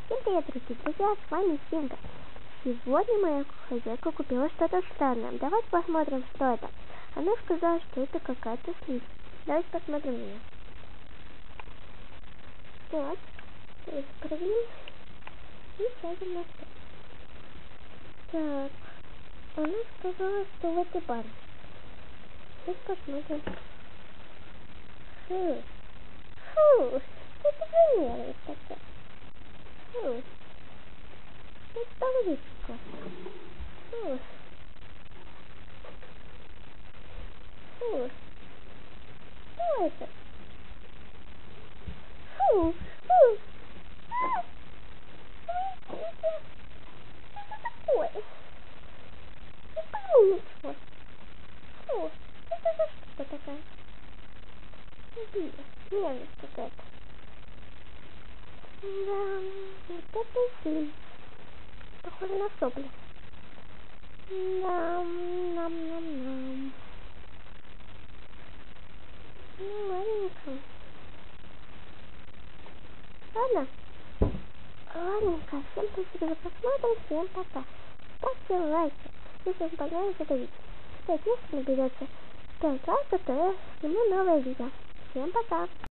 Всем привет, дорогие друзья, с вами Симка. Сегодня моя хозяйка купила что-то странное. Давайте посмотрим, что это. Она сказала, что это какая-то слизь. Давайте посмотрим на нее. Вот. Давайте проверим. И сядем на стол. Так. Она сказала, что в этой банке. Сейчас посмотрим. Фу, что это за мерзость такая? Фу. Это табличка. Фу. Фу. Что это? Фу. Фу. Что это такое? Не пойму ничего. Фу. Это за штука такая? Мерзость какая-то. Да, вот это слизь. Похоже на сопли. Нам. Ну, ладненько. Ладненько. Всем спасибо за просмотр. Всем пока. Ставьте лайки, если вам понравилось это видео. Кстати, если наберется 5 лайков, то я сниму новое видео. Всем пока.